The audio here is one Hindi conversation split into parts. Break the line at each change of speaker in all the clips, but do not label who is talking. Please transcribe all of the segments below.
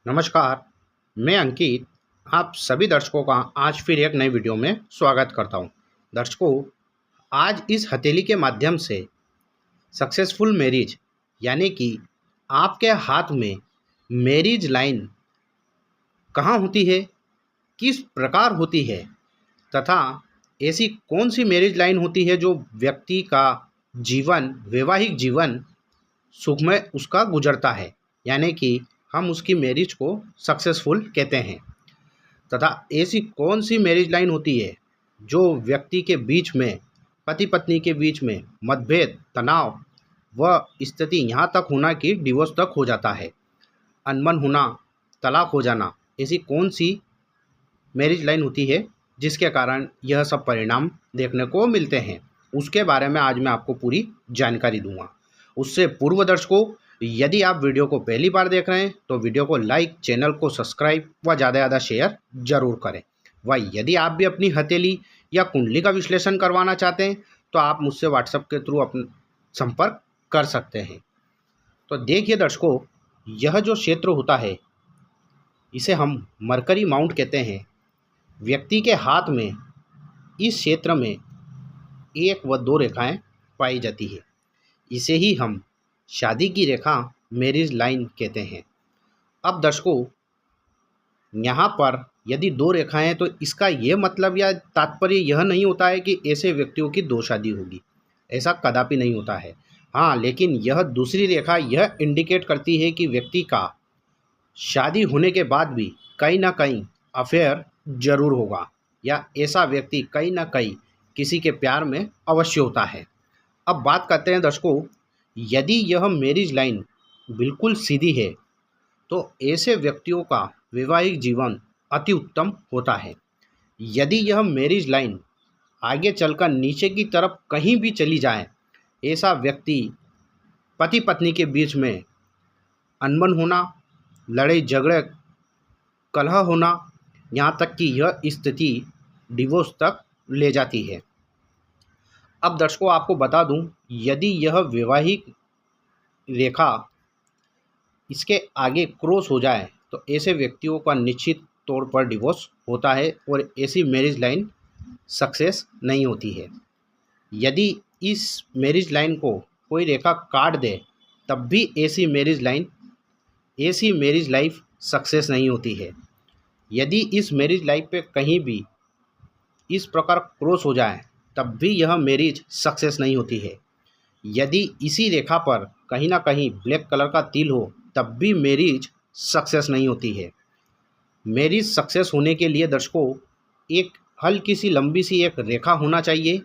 नमस्कार, मैं अंकित आप सभी दर्शकों का आज फिर एक नई वीडियो में स्वागत करता हूं। दर्शकों, आज इस हथेली के माध्यम से सक्सेसफुल मैरिज यानी कि आपके हाथ में मैरिज लाइन कहाँ होती है, किस प्रकार होती है तथा ऐसी कौन सी मैरिज लाइन होती है जो व्यक्ति का जीवन, वैवाहिक जीवन सुखमय उसका गुजरता है, यानी कि हम उसकी मैरिज को सक्सेसफुल कहते हैं। तथा ऐसी कौन सी मैरिज लाइन होती है जो व्यक्ति के बीच में, पति पत्नी के बीच में मतभेद, तनाव व स्थिति यहाँ तक होना कि डिवोर्स तक हो जाता है, अनबन होना, तलाक हो जाना, ऐसी कौन सी मैरिज लाइन होती है जिसके कारण यह सब परिणाम देखने को मिलते हैं, उसके बारे में आज मैं आपको पूरी जानकारी दूंगा। उससे पूर्व दर्शकों, यदि आप वीडियो को पहली बार देख रहे हैं तो वीडियो को लाइक, चैनल को सब्सक्राइब व ज़्यादा से ज़्यादा शेयर जरूर करें। व यदि आप भी अपनी हथेली या कुंडली का विश्लेषण करवाना चाहते हैं तो आप मुझसे व्हाट्सएप के थ्रू अपना संपर्क कर सकते हैं। तो देखिए दर्शकों, यह जो क्षेत्र होता है इसे हम मरकरी माउंट कहते हैं। व्यक्ति के हाथ में इस क्षेत्र में 1 व 2 रेखाएं पाई जाती है। इसे ही हम शादी की रेखा, मैरिज लाइन कहते हैं। अब दर्शकों, यहाँ पर यदि 2 रेखाएं हैं तो इसका यह मतलब या तात्पर्य यह नहीं होता है कि ऐसे व्यक्तियों की 2 शादी होगी, ऐसा कदापि नहीं होता है। हाँ, लेकिन यह दूसरी रेखा यह इंडिकेट करती है कि व्यक्ति का शादी होने के बाद भी कहीं ना कहीं अफेयर जरूर होगा, या ऐसा व्यक्ति कहीं ना कहीं किसी के प्यार में अवश्य होता है। अब बात करते हैं दर्शकों, यदि यह मैरिज लाइन बिल्कुल सीधी है तो ऐसे व्यक्तियों का वैवाहिक जीवन अति उत्तम होता है। यदि यह मैरिज लाइन आगे चलकर नीचे की तरफ कहीं भी चली जाए, ऐसा व्यक्ति पति पत्नी के बीच में अनबन होना, लड़ाई झगड़े, कलह होना, यहाँ तक कि यह स्थिति डिवोर्स तक ले जाती है। अब दर्शकों, आपको बता दूं, यदि यह वैवाहिक रेखा इसके आगे क्रॉस हो जाए तो ऐसे व्यक्तियों का निश्चित तौर पर डिवोर्स होता है और ऐसी मैरिज लाइन सक्सेस नहीं होती है। यदि इस मैरिज लाइन को कोई रेखा काट दे तब भी ऐसी मैरिज लाइफ सक्सेस नहीं होती है। यदि इस मैरिज लाइफ पे कहीं भी इस प्रकार क्रॉस हो जाए तब भी यह मैरिज सक्सेस नहीं होती है। यदि इसी रेखा पर कहीं ना कहीं ब्लैक कलर का तिल हो तब भी मैरिज सक्सेस नहीं होती है। मैरिज सक्सेस होने के लिए दर्शकों एक हल्की सी लंबी सी एक रेखा होना चाहिए,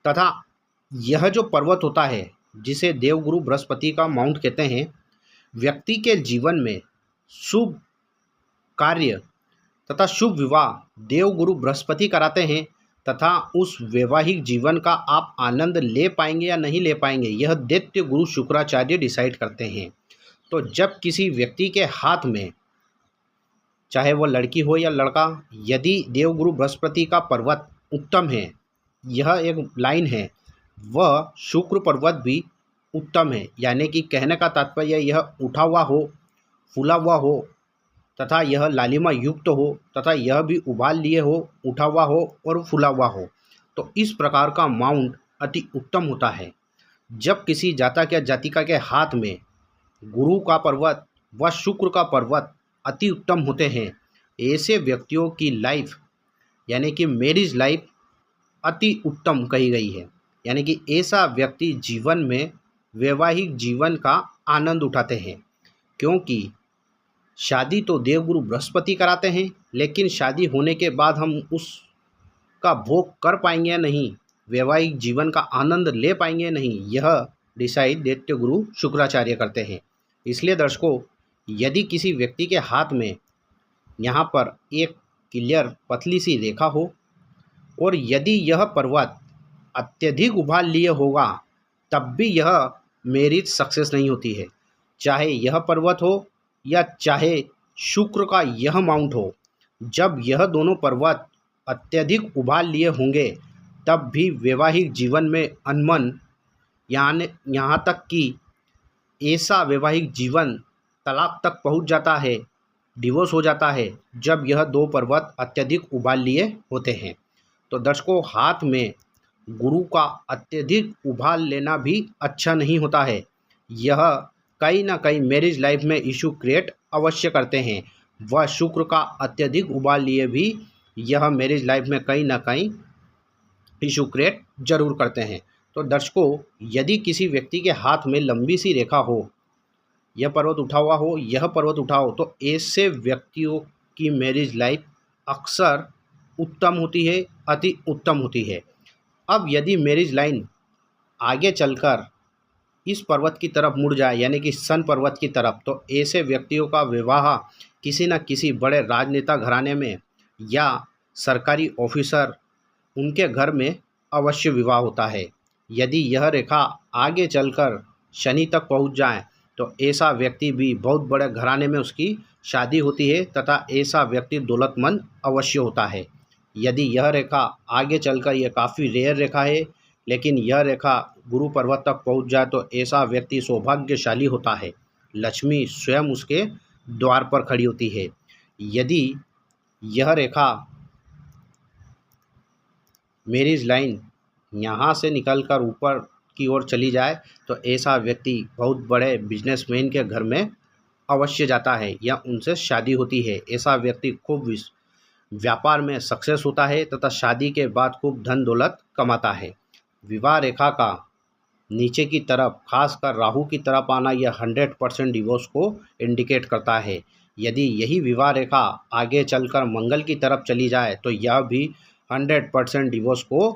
तथा यह जो पर्वत होता है जिसे देवगुरु बृहस्पति का माउंट कहते हैं, व्यक्ति के जीवन में शुभ कार्य तथा शुभ विवाह देवगुरु बृहस्पति कराते हैं, तथा उस वैवाहिक जीवन का आप आनंद ले पाएंगे या नहीं ले पाएंगे यह दैत्य गुरु शुक्राचार्य डिसाइड करते हैं। तो जब किसी व्यक्ति के हाथ में, चाहे वह लड़की हो या लड़का, यदि देवगुरु बृहस्पति का पर्वत उत्तम है, यह एक लाइन है, वह शुक्र पर्वत भी उत्तम है, यानी कि कहने का तात्पर्य यह उठा हुआ हो, फूला हुआ हो तथा यह लालिमा युक्त हो, तथा यह भी उबाल लिए हो, उठा हुआ हो और फूला हुआ हो, तो इस प्रकार का माउंट अति उत्तम होता है। जब किसी जातक या जातिका के हाथ में गुरु का पर्वत व शुक्र का पर्वत अति उत्तम होते हैं, ऐसे व्यक्तियों की लाइफ यानी कि मैरिज लाइफ अति उत्तम कही गई है। यानी कि ऐसा व्यक्ति जीवन में वैवाहिक जीवन का आनंद उठाते हैं, क्योंकि शादी तो देवगुरु बृहस्पति कराते हैं, लेकिन शादी होने के बाद हम उसका भोग कर पाएंगे या नहीं, वैवाहिक जीवन का आनंद ले पाएंगे या नहीं, यह डिसाइड दैत्य गुरु शुक्राचार्य करते हैं। इसलिए दर्शकों, यदि किसी व्यक्ति के हाथ में यहाँ पर एक क्लियर पतली सी रेखा हो और यदि यह पर्वत अत्यधिक उभाल लिए होगा तब भी यह मैरिज सक्सेस नहीं होती है। चाहे यह पर्वत हो या चाहे शुक्र का यह माउंट हो, जब यह दोनों पर्वत अत्यधिक उभाल लिए होंगे तब भी वैवाहिक जीवन में अनमन, यहाँ तक कि ऐसा वैवाहिक जीवन तलाक तक पहुंच जाता है डिवोर्स हो जाता है जब यह दो पर्वत अत्यधिक उबाल लिए होते हैं। तो दर्शकों, हाथ में गुरु का अत्यधिक उबाल लेना भी अच्छा नहीं होता है। यह कहीं ना कहीं मैरिज लाइफ में इशू क्रिएट अवश्य करते हैं। वह शुक्र का अत्यधिक उबाल लिए भी यह मैरिज लाइफ में कहीं ना कहीं इशू क्रिएट जरूर करते हैं। तो दर्शकों, यदि किसी व्यक्ति के हाथ में लंबी सी रेखा हो, यह पर्वत उठा हुआ हो, यह पर्वत उठा हो, तो ऐसे व्यक्तियों की मैरिज लाइफ अक्सर उत्तम होती है, अति उत्तम होती है। अब यदि मैरिज लाइन आगे चलकर इस पर्वत की तरफ मुड़ जाए, यानी कि सन पर्वत की तरफ, तो ऐसे व्यक्तियों का विवाह किसी न किसी बड़े राजनेता घराने में या सरकारी ऑफिसर उनके घर में अवश्य विवाह होता है। यदि यह रेखा आगे चलकर शनि तक पहुंच जाए तो ऐसा व्यक्ति भी बहुत बड़े घराने में उसकी शादी होती है तथा ऐसा व्यक्ति दौलतमंद अवश्य होता है। यदि यह रेखा आगे चलकर, यह काफ़ी रेयर रेखा है, लेकिन यह रेखा गुरु पर्वत तक पहुंच जाए तो ऐसा व्यक्ति सौभाग्यशाली होता है। लक्ष्मी स्वयं उसके द्वार पर खड़ी होती है। यदि यह रेखा मैरिज लाइन यहाँ से निकलकर ऊपर की ओर चली जाए तो ऐसा व्यक्ति बहुत बड़े बिजनेसमैन के घर में अवश्य जाता है या उनसे शादी होती है। ऐसा व्यक्ति खूब व्यापार में सक्सेस होता है तथा शादी के बाद खूब धन दौलत कमाता है। विवाह रेखा का नीचे की तरफ खासकर राहु की तरफ आना यह 100% डिवोर्स को इंडिकेट करता है। यदि यही विवाह रेखा आगे चलकर मंगल की तरफ चली जाए तो यह भी 100% डिवोर्स को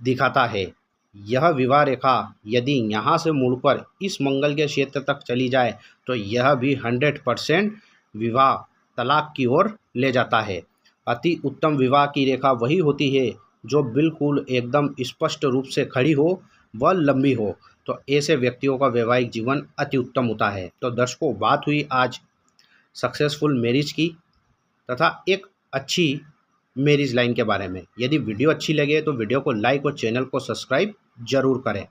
दिखाता है। यह विवाह रेखा यदि यहाँ से मुड़कर इस मंगल के क्षेत्र तक चली जाए तो यह भी 100% विवाह तलाक की ओर ले जाता है। अति उत्तम विवाह की रेखा वही होती है जो बिल्कुल एकदम स्पष्ट रूप से खड़ी हो, वह लंबी हो, तो ऐसे व्यक्तियों का वैवाहिक जीवन अति उत्तम होता है। तो दर्शकों, बात हुई आज सक्सेसफुल मैरिज की तथा एक अच्छी मैरिज लाइन के बारे में। यदि वीडियो अच्छी लगे तो वीडियो को लाइक और चैनल को सब्सक्राइब जरूर करें।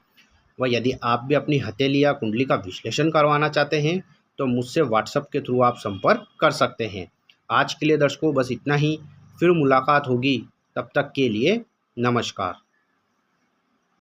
व यदि आप भी अपनी हथेली या कुंडली का विश्लेषण करवाना चाहते हैं तो मुझसे व्हाट्सएप के थ्रू आप संपर्क कर सकते हैं। आज के लिए दर्शकों बस इतना ही, फिर मुलाकात होगी, तब तक के लिए नमस्कार।